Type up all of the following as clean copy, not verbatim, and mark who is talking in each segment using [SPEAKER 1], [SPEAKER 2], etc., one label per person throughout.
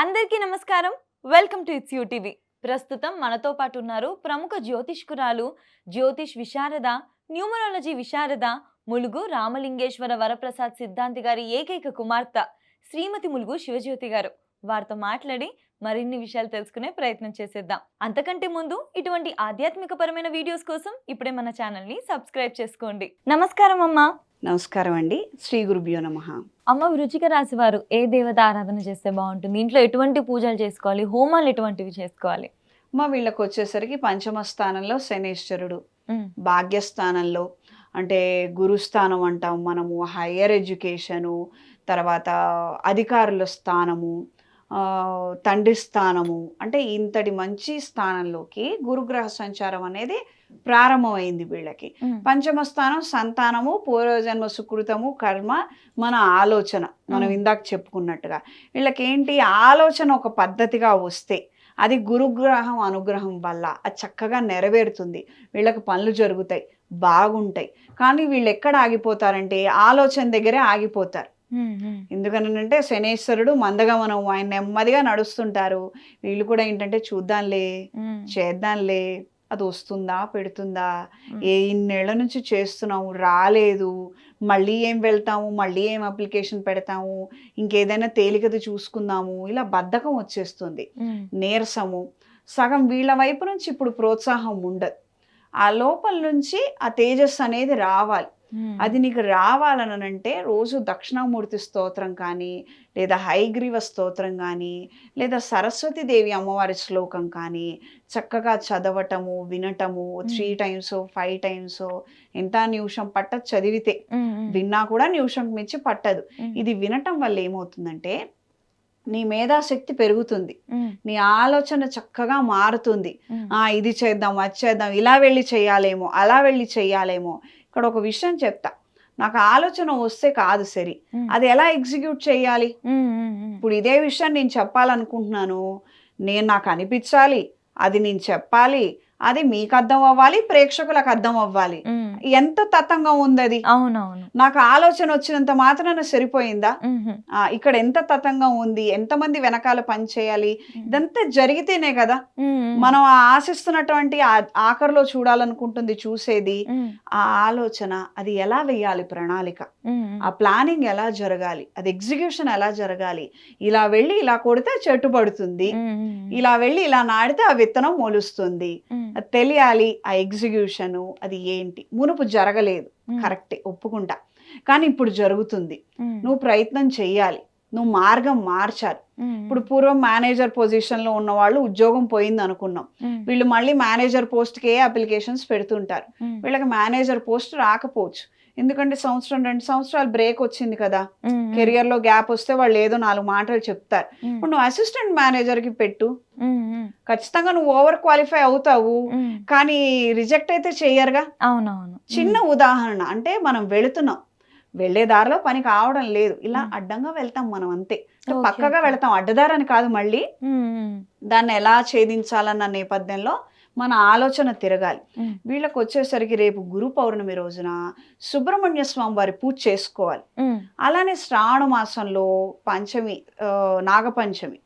[SPEAKER 1] అందరికీ నమస్కారం. Welcome to it's you TV. ప్రస్తుతం మనతో పాటు ఉన్నారు ప్రముఖ జ్యోతిష్కురాలు, జ్యోతిష్ విశారద, న్యూమరాలజీ విశారద, ములుగు రామలింగేశ్వర వరప్రసాద్ సిద్ధాంతి గారి ఏకైక కుమార్తె శ్రీమతి ములుగు శివజ్యోతి గారు. వారితో మాట్లాడి మరిన్ని విషయాలు తెలుసుకునే ప్రయత్నం చేసేద్దాం. అంతకంటే ముందు ఇటువంటి ఆధ్యాత్మికపరమైన వీడియోస్ కోసం ఇప్పుడే మన ఛానల్ని సబ్స్క్రైబ్ చేసుకోండి. నమస్కారం అమ్మా.
[SPEAKER 2] నమస్కారం అండి. శ్రీ గురుభ్యో నమః.
[SPEAKER 1] అమ్మ, వృచ్చిక రాశి వారు ఏ దేవత ఆరాధన చేస్తే బాగుంటుంది? ఇంట్లో ఎటువంటి పూజలు చేసుకోవాలి? హోమాలు ఎటువంటివి చేసుకోవాలి?
[SPEAKER 2] వీళ్ళకి వచ్చేసరికి పంచమ స్థానంలో శనేశ్వరుడు, భాగ్యస్థానంలో అంటే గురుస్థానం అంటాం మనము, హయ్యర్ ఎడ్యుకేషను, తర్వాత అధికారుల స్థానము, తండ్రి స్థానము, అంటే ఇంతటి మంచి స్థానంలోకి గురుగ్రహ సంచారం అనేది ప్రారంభమైంది వీళ్ళకి. పంచమ స్థానం సంతానము, పూర్వజన్మ సుకృతము, కర్మ, మన ఆలోచన. మనం ఇందాక చెప్పుకున్నట్టుగా వీళ్ళకి ఏంటి ఆలోచన ఒక పద్ధతిగా వస్తే అది గురుగ్రహం అనుగ్రహం వల్ల అది చక్కగా నెరవేరుతుంది. వీళ్ళకి పనులు జరుగుతాయి, బాగుంటాయి. కానీ వీళ్ళు ఎక్కడ ఆగిపోతారంటే ఆలోచన దగ్గరే ఆగిపోతారు. ఎందుకనంటే శనేశ్వరుడు మందగమనం, ఆయన నెమ్మదిగా నడుస్తుంటారు. వీళ్ళు కూడా ఏంటంటే చూద్దాంలే, చేద్దాంలే, అది వస్తుందా పెడుతుందా, ఇన్నేళ్ల నుంచి చేస్తున్నాము రాలేదు, మళ్ళీ ఏం వెళ్తాము, మళ్ళీ ఏం అప్లికేషన్ పెడతాము, ఇంకేదైనా తేలికది చూసుకుందాము, ఇలా బద్ధకం వచ్చేస్తుంది, నీరసము. సగం వీళ్ళ వైపు నుంచి ఇప్పుడు ప్రోత్సాహం ఉండదు. ఆ లోపల నుంచి ఆ తేజస్సు అనేది రావాలి. అది నీకు రావాలనంటే రోజు దక్షిణామూర్తి స్తోత్రం కానీ, లేదా హయగ్రీవ స్తోత్రం కానీ, లేదా సరస్వతీదేవి అమ్మవారి శ్లోకం కానీ చక్కగా చదవటము, వినటము 3 times 5 times ఎంత నిమిషం పట్టదు చదివితే. విన్నా కూడా నిమిషం మించి పట్టదు. ఇది వినటం వల్ల ఏమవుతుందంటే నీ మేధాశక్తి పెరుగుతుంది, నీ ఆలోచన చక్కగా మారుతుంది. ఇది చేద్దాం, అది చేద్దాం, ఇలా వెళ్ళి చెయ్యాలేమో, అలా వెళ్ళి చెయ్యాలేమో. ఇక్కడ ఒక విషయం చెప్తా, నాకు ఆలోచన వస్తే కాదు సరి, అది ఎలా ఎగ్జిక్యూట్ చేయాలి. ఇప్పుడు ఇదే విషయం నేను చెప్పాలనుకుంటున్నాను, నాకు అనిపించాలి, అది నేను చెప్పాలి, అది మీకు అర్థం అవ్వాలి, ప్రేక్షకులకు అర్థం అవ్వాలి. ఎంత తతంగం ఉంది అది.
[SPEAKER 1] అవునవును.
[SPEAKER 2] నాకు ఆలోచన వచ్చినంత మాత్రాన సరిపోయిందా? ఇక్కడ ఎంత తతంగం ఉంది, ఎంతమంది వెనకాల పని చేయాలి, ఇదంతా జరిగితేనే కదా మనం ఆశిస్తున్నటువంటి ఆఖరిలో చూడాలనుకుంటుంది చూసేది. ఆ ఆలోచన అది ఎలా వేయాలి, ప్రణాళిక, ఆ ప్లానింగ్ ఎలా జరగాలి, అది ఎగ్జిక్యూషన్ ఎలా జరగాలి. ఇలా వెళ్ళి ఇలా కొడితే చెట్టు పడుతుంది, ఇలా వెళ్ళి ఇలా నాడితే ఆ విత్తనం మొలుస్తుంది. అది తెలియాలి. ఆ ఎగ్జిక్యూషను అది ఏంటి, మునుపు జరగలేదు, కరెక్టే ఒప్పుకుంటా, కానీ ఇప్పుడు జరుగుతుంది. నువ్వు ప్రయత్నం చెయ్యాలి, నువ్వు మార్గం మార్చాలి. ఇప్పుడు పూర్వం మేనేజర్ పొజిషన్ లో ఉన్న వాళ్ళు ఉద్యోగం పోయింది అనుకున్నాం, వీళ్ళు మళ్ళీ మేనేజర్ పోస్ట్ కి అప్లికేషన్స్ పెడుతుంటారు. వీళ్ళకి మేనేజర్ పోస్ట్ రాకపోవచ్చు, ఎందుకంటే 1-2 సంవత్సరాలు బ్రేక్ వచ్చింది కదా, కెరియర్ లో గ్యాప్ వస్తే వాళ్ళు ఏదో 4 మాటలు చెప్తారు. ఇప్పుడు నువ్వు అసిస్టెంట్ మేనేజర్ కి పెట్టు, ఖచ్చితంగా నువ్వు ఓవర్ క్వాలిఫై అవుతావు, కానీ రిజెక్ట్ అయితే చెయ్యరుగా.
[SPEAKER 1] అవునవును.
[SPEAKER 2] చిన్న ఉదాహరణ, అంటే మనం వెళుతున్నాం, వెళ్లే దారిలో పని కావడం లేదు, ఇలా అడ్డంగా వెళ్తాం మనం, అంతే. పక్కగా వెళ్తాం, అడ్డదారని కాదు. మళ్ళీ దాన్ని ఎలా ఛేదించాలన్న నేపథ్యంలో మన ఆలోచన తిరగాలి. వీళ్ళకి వచ్చేసరికి రేపు గురు పౌర్ణమి రోజున సుబ్రహ్మణ్య స్వామి వారి పూజ చేసుకోవాలి. అలానే శ్రావణ మాసంలో పంచమి, నాగపంచమి,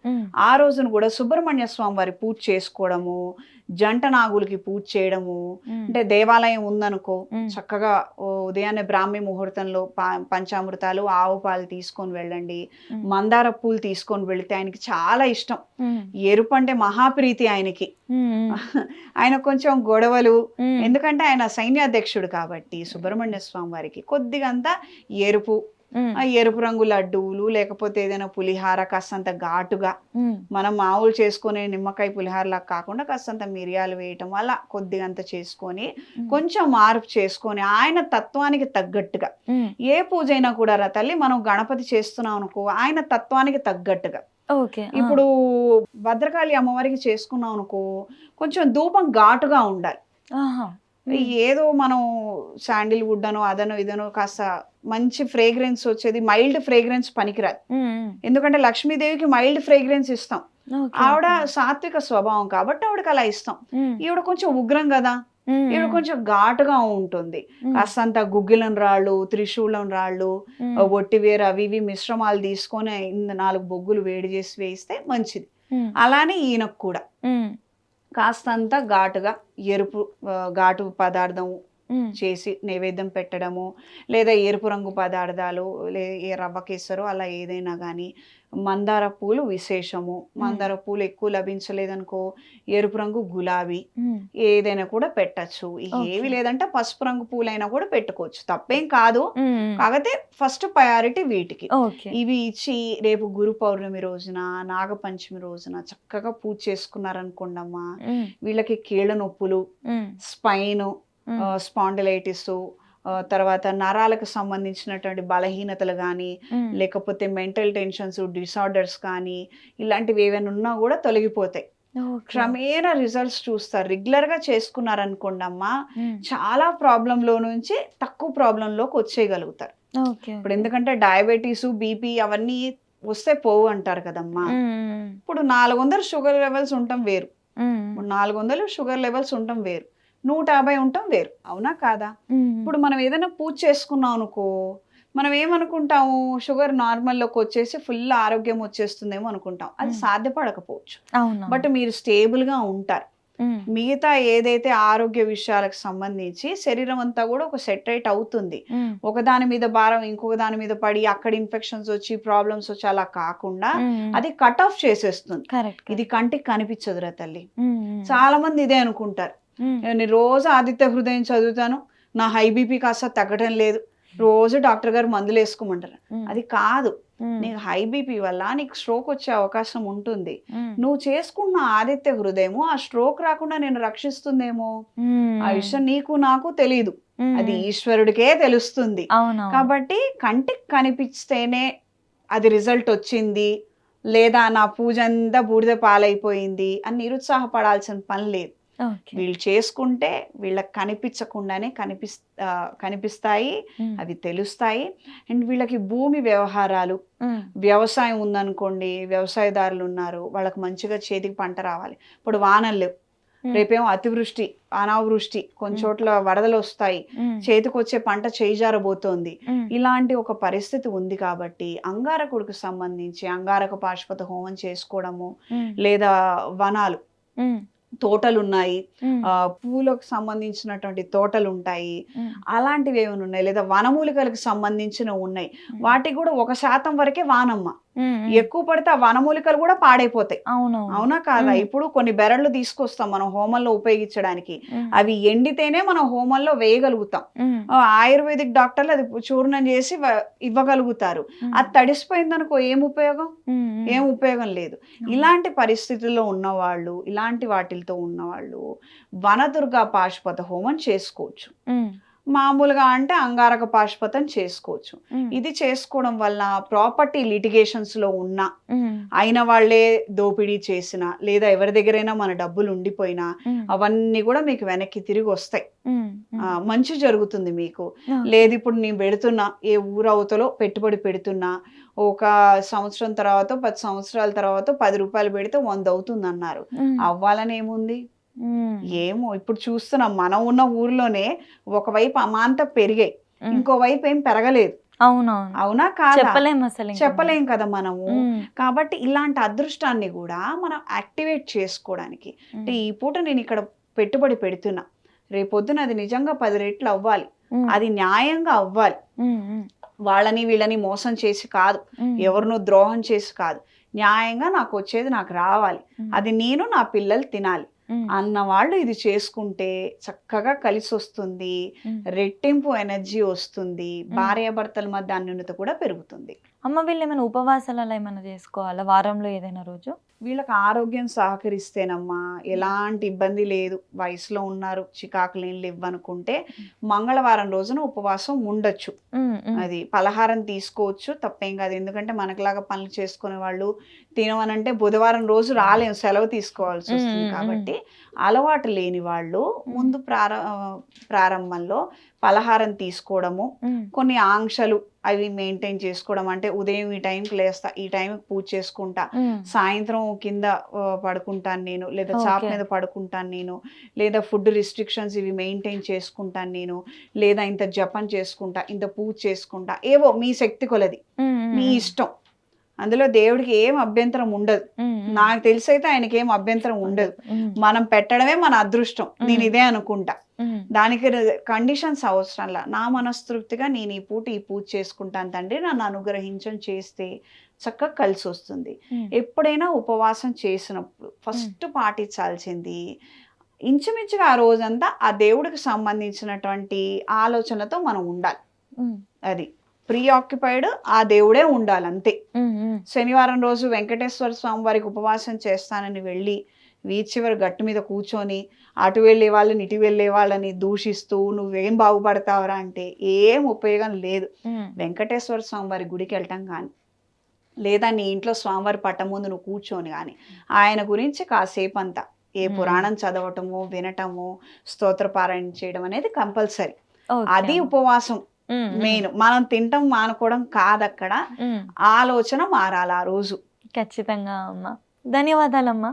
[SPEAKER 2] ఆ రోజున కూడా సుబ్రహ్మణ్య స్వామి వారి పూజ చేసుకోవడము, జంట నాగులకి పూజ చేయడము. అంటే దేవాలయం ఉందనుకో, చక్కగా ఉదయాన్నే బ్రాహ్మీ ముహూర్తంలో పంచామృతాలు, ఆవు పాలు తీసుకొని వెళ్ళండి, మందార పూలు తీసుకొని వెళితే ఆయనకి చాలా ఇష్టం. ఎరుపు అంటే మహాప్రీతి ఆయనకి. ఆయన కొంచెం గొడవలు, ఎందుకంటే ఆయన సైన్యాధ్యక్షుడు కాబట్టి సుబ్రహ్మణ్య స్వామి వారికి కొద్దిగా అంతా ఎరుపు, ఎరుపు రంగు లడ్డూలు, లేకపోతే ఏదైనా పులిహార కాస్తంత ఘాటుగా, మనం మామూలు చేసుకునే నిమ్మకాయ పులిహారలా కాకుండా కాస్తంత మిరియాలు వేయటం, అలా కొద్దిగా అంత చేసుకొని కొంచెం మార్పు చేసుకొని ఆయన తత్వానికి తగ్గట్టుగా ఏ పూజ అయినా కూడా రా తల్లి, మనం గణపతి చేస్తున్నాం అనుకో, ఆయన తత్వానికి తగ్గట్టుగా. ఇప్పుడు భద్రకాళి అమ్మవారికి చేసుకున్నాం అనుకో, కొంచెం ధూపం ఘాటుగా ఉండాలి. ఏదో మనం శాండిల్ వుడ్ అనో అదనో ఇదనో కాస్త మంచి ఫ్రేగ్రెన్స్ వచ్చేది, మైల్డ్ ఫ్రేగ్రెన్స్ పనికిరాదు. ఎందుకంటే లక్ష్మీదేవికి మైల్డ్ ఫ్రేగ్రెన్స్ ఇస్తాం, ఆవిడ సాత్విక స్వభావం కాబట్టి ఆవిడకి అలా ఇస్తాం. ఈవిడ కొంచెం ఉగ్రం కదా, ఇప్పుడు కొంచెం ఘాటుగా ఉంటుంది. కాస్తంత గుగ్గిలం రాళ్ళు, త్రిశూలం రాళ్ళు, ఒట్టివేరు అవి ఇవి మిశ్రమాలు తీసుకొని 4 బొగ్గులు వేడి చేసి వేయిస్తే మంచిది. అలానే ఈయనకు కూడా కాస్తంత ఘాటుగా ఎరుపు ఘాటు పదార్థం చేసి నైవేద్యం పెట్టడము, లేదా ఎరుపు రంగు పదార్థాలు, ఏ రవ్వ కేసరో అలా ఏదైనా కానీ, మందార పూలు విశేషము. మందార పూలు ఎక్కువ లభించలేదనుకో ఎరుపు రంగు గులాబీ ఏదైనా కూడా పెట్టచ్చు. ఏవి లేదంటే పసుపు రంగు పూలైనా కూడా పెట్టుకోవచ్చు, తప్పేం కాదు. కాకపోతే ఫస్ట్ ప్రయారిటీ వీటికి. ఇవి ఇచ్చి రేపు గురు పౌర్ణమి రోజున, నాగపంచమి రోజున చక్కగా పూజ చేసుకున్నారనుకోండమ్మా, వీళ్ళకి కీళ్ళ నొప్పులు, స్పైన్, స్పాండిలైటిస్, తర్వాత నరాలకు సంబంధించినటువంటి బలహీనతలు కానీ, లేకపోతే మెంటల్ టెన్షన్స్, డిసార్డర్స్ కానీ, ఇలాంటివి ఏమైనా ఉన్నా కూడా తొలగిపోతాయి. క్రమేణా రిజల్ట్స్ చూస్తారు. రెగ్యులర్ గా చేసుకున్నారనుకోండి అమ్మా, చాలా ప్రాబ్లంలో నుంచి తక్కువ ప్రాబ్లంలోకి వచ్చేయగలుగుతారు. ఇప్పుడు ఎందుకంటే డయాబెటీస్, బీపీ అవన్నీ వస్తే పోవు అంటారు కదమ్మా. ఇప్పుడు 400 షుగర్ లెవెల్స్ ఉండటం వేరు, 400 షుగర్ లెవెల్స్ ఉండటం వేరు, 150 ఉండటం వేరు. అవునా కాదా? ఇప్పుడు మనం ఏదైనా పూజ చేసుకున్నాం అనుకో, మనం ఏమనుకుంటాము, షుగర్ నార్మల్లోకి వచ్చేసి ఫుల్ ఆరోగ్యం వచ్చేస్తుందేమో అనుకుంటాం. అది సాధ్యపడకపోవచ్చు. బట్ మీరు స్టేబుల్గా ఉంటారు. మిగతా ఏదైతే ఆరోగ్య విషయాలకు సంబంధించి శరీరం అంతా కూడా ఒక సెటరేట్ అవుతుంది. ఒకదాని మీద భారం ఇంకొక దాని మీద పడి అక్కడ ఇన్ఫెక్షన్స్ వచ్చి ప్రాబ్లమ్స్ వచ్చి అలా కాకుండా అది కట్ ఆఫ్ చేసేస్తుంది. ఇది కంటికి కనిపించదు రా తల్లి. చాలా మంది ఇదే అనుకుంటారు, నేను రోజు ఆదిత్య హృదయం చదువుతాను, నా హై బీపీ కాస్త తగ్గడం లేదు, రోజు డాక్టర్ గారు మందులు వేసుకోమంటారు. అది కాదు. నీకు హై బీపీ వల్ల నీకు స్ట్రోక్ వచ్చే అవకాశం ఉంటుంది. నువ్వు చేసుకున్న ఆదిత్య హృదయము ఆ స్ట్రోక్ రాకుండా నేను రక్షిస్తుందేమో, ఆ విషయం నీకు నాకు తెలీదు, అది ఈశ్వరుడికే తెలుస్తుంది. కాబట్టి కంటికి కనిపిస్తేనే అది రిజల్ట్ వచ్చింది, లేదా నా పూజ అంతా బూడిద పాలైపోయింది అని నిరుత్సాహపడాల్సిన పని లేదు. వీళ్ళు చేసుకుంటే వీళ్ళకి కనిపించకుండానే కనిపిస్తాయి, అవి తెలుస్తాయి. అండ్ వీళ్ళకి భూమి వ్యవహారాలు, వ్యవసాయం ఉందనుకోండి, వ్యవసాయదారులు ఉన్నారు, వాళ్ళకి మంచిగా చేతికి పంట రావాలి. ఇప్పుడు వానలు లేవు, రేపేమో అతివృష్టి, అనావృష్టి, కొన్ని చోట్ల వరదలు వస్తాయి, చేతికి వచ్చే పంట చేజారబోతోంది. ఇలాంటి ఒక పరిస్థితి ఉంది. కాబట్టి అంగారకుడికి సంబంధించి అంగారక పాశుపత హోమం చేసుకోవడము, లేదా వనాలు, తోటలు ఉన్నాయి, పూలకు సంబంధించినటువంటి తోటలు ఉంటాయి, అలాంటివి ఏమైనా ఉన్నాయి, లేదా వనమూలికలకు సంబంధించినవి ఉన్నాయి, వాటికి కూడా 1% వరకే వానమ్మ. ఎక్కువ పడితే ఆ వనమూలికలు కూడా పాడైపోతాయి. అవునా కాదా? ఇప్పుడు కొన్ని బెరళ్ళు తీసుకొస్తాం మనం హోమంలో ఉపయోగించడానికి, అవి ఎండితేనే మనం హోమంలో వేయగలుగుతాం. ఆయుర్వేదిక్ డాక్టర్లు అది చూర్ణం చేసి ఇవ్వగలుగుతారు. అది తడిసిపోయిందనుకో ఏం ఉపయోగం లేదు. ఇలాంటి పరిస్థితుల్లో ఉన్నవాళ్ళు, ఇలాంటి వాటితో ఉన్నవాళ్ళు వనదుర్గా పాశుపత హోమం చేసుకోవచ్చు. మామూలుగా అంటే అంగారక పాశుపతం చేసుకోవచ్చు. ఇది చేసుకోవడం వల్ల ప్రాపర్టీ లిటిగేషన్స్ లో ఉన్న అయిన వాళ్ళే దోపిడీ చేసిన, లేదా ఎవరి దగ్గరైనా మన డబ్బులు ఉండిపోయినా అవన్నీ కూడా మీకు వెనక్కి తిరిగి వస్తాయి. మంచి జరుగుతుంది మీకు. లేదు ఇప్పుడు నేను పెడుతున్నా, ఏ ఊరవతలో పెట్టుబడి పెడుతున్నా, ఒక సంవత్సరం తర్వాత 10 సంవత్సరాల తర్వాత 10 రూపాయలు పెడితే 100 అవుతుంది అన్నారు, అవ్వాలని ఏముంది? ఏమో ఇప్పుడు చూస్తున్నాం, మనం ఉన్న ఊర్లోనే ఒకవైపు అమాంతం పెరిగాయి, ఇంకోవైపు ఏం పెరగలేదు. అవునా కాదా? చెప్పలేం కదా మనము. కాబట్టి ఇలాంటి అదృష్టాన్ని కూడా మనం యాక్టివేట్ చేసుకోవడానికి, అంటే ఈ పూట నేను ఇక్కడ పెట్టుబడి పెడుతున్నా, రేపొద్దున అది నిజంగా 10 రెట్లు అవ్వాలి, అది న్యాయంగా అవ్వాలి, వాళ్ళని వీళ్ళని మోసం చేసి కాదు, ఎవరినో ద్రోహం చేసి కాదు, న్యాయంగా నాకు వచ్చేది నాకు రావాలి, అది నేను నా పిల్లలు తినాలి అన్న వాళ్ళు ఇది చేసుకుంటే చక్కగా కలిసి వస్తుంది, రెట్టింపు ఎనర్జీ వస్తుంది, భార్యాభర్తల మధ్య అన్యోన్యత కూడా పెరుగుతుంది.
[SPEAKER 1] అమ్మ, వీళ్ళు ఏమైనా ఉపవాసాలు అలా ఏమైనా చేసుకోవాలా వారంలో ఏదైనా రోజు?
[SPEAKER 2] వీళ్ళకి ఆరోగ్యం సహకరిస్తేనమ్మా ఎలాంటి ఇబ్బంది లేదు. వయసులో ఉన్నారు, చికాకులు ఏం లేవనుకుంటే మంగళవారం రోజున ఉపవాసం ఉండొచ్చు. అది పలహారం తీసుకోవచ్చు, తప్పేం కాదు. ఎందుకంటే మనకులాగా పనులు చేసుకునే వాళ్ళు తినవనంటే బుధవారం రోజు రాలేము, సెలవు తీసుకోవాల్సి వస్తుంది. కాబట్టి అలవాటు లేని వాళ్ళు ముందు ప్రారంభంలో పలహారం తీసుకోవడము,
[SPEAKER 1] ఉమ్,
[SPEAKER 2] కొన్ని ఆంక్షలు అవి మెయింటైన్ చేసుకోవడం. అంటే ఉదయం ఈ టైంకి లేస్తా, ఈ టైంకి పూజ చేసుకుంటా,
[SPEAKER 1] ఉమ్,
[SPEAKER 2] సాయంత్రం కింద పడుకుంటాను నేను, లేదా చాప
[SPEAKER 1] ఓకే.
[SPEAKER 2] మీద పడుకుంటాను నేను, లేదా ఫుడ్ రిస్ట్రిక్షన్స్ ఇవి మెయింటైన్ చేసుకుంటాను నేను, లేదా ఇంత జపం చేసుకుంటా, ఇంత పూజ చేసుకుంటా, ఏవో మీ శక్తి కొలది,
[SPEAKER 1] ఉమ్, ఉమ్,
[SPEAKER 2] మీ
[SPEAKER 1] ఉమ్,
[SPEAKER 2] ఇష్టం. అందులో దేవుడికి ఏం అభ్యంతరం ఉండదు.
[SPEAKER 1] ఉమ్, ఉమ్,
[SPEAKER 2] నాకు తెలిసి అయితే ఆయనకి ఏం అభ్యంతరం ఉండదు.
[SPEAKER 1] ఉమ్,
[SPEAKER 2] మనం పెట్టడమే మన అదృష్టం. నేను ఇదే అనుకుంటా.
[SPEAKER 1] ఉమ్,
[SPEAKER 2] దానికి కండిషన్స్ అవసరంలా. నా మనస్తృప్తిగా నేను ఈ పూట ఈ పూజ చేసుకుంటాను తండ్రి, నన్ను అనుగ్రహించని చేస్తే చక్కగా కలిసి వస్తుంది.
[SPEAKER 1] ఉమ్,
[SPEAKER 2] ఎప్పుడైనా ఉపవాసం చేసినప్పుడు ఫస్ట్ పాటించాల్సింది, ఇంచుమించుగా ఆ రోజంతా ఆ దేవుడికి సంబంధించినటువంటి ఆలోచనతో మనం ఉండాలి.
[SPEAKER 1] ఉమ్,
[SPEAKER 2] అది ప్రీ ఆక్యుపైడ్ ఆ దేవుడే ఉండాలి అంతే.
[SPEAKER 1] ఉమ్, ఉమ్,
[SPEAKER 2] శనివారం రోజు వెంకటేశ్వర స్వామి వారికి ఉపవాసం చేస్తానని వెళ్ళి వీధి చివరి గట్టు మీద కూర్చొని అటు వెళ్ళే వాళ్ళని ఇటు వెళ్ళే వాళ్ళని దూషిస్తూ నువ్వేం బాగుపడతావురా అంటే ఏం ఉపయోగం లేదు.
[SPEAKER 1] ఉమ్,
[SPEAKER 2] వెంకటేశ్వర స్వామి వారి గుడికి వెళ్ళటం కానీ, లేదా నీ ఇంట్లో స్వామివారి పట్టం ముందు నువ్వు కూర్చొని కానీ ఆయన గురించి కాసేపు అంతా ఏ పురాణం చదవటము, వినటము, స్తోత్రపారాయణ చేయడం అనేది కంపల్సరీ.
[SPEAKER 1] ఓకే
[SPEAKER 2] అది
[SPEAKER 1] అమ్మ.
[SPEAKER 2] ఉపవాసం
[SPEAKER 1] ఉమ్, ఉమ్,
[SPEAKER 2] మెయిన్. మనం తింటం మానుకోవడం కాదక్కడ,
[SPEAKER 1] ఉమ్,
[SPEAKER 2] ఆలోచన మారాలి ఆ రోజు.
[SPEAKER 1] ఖచ్చితంగా అమ్మా. ధన్యవాదాలమ్మా.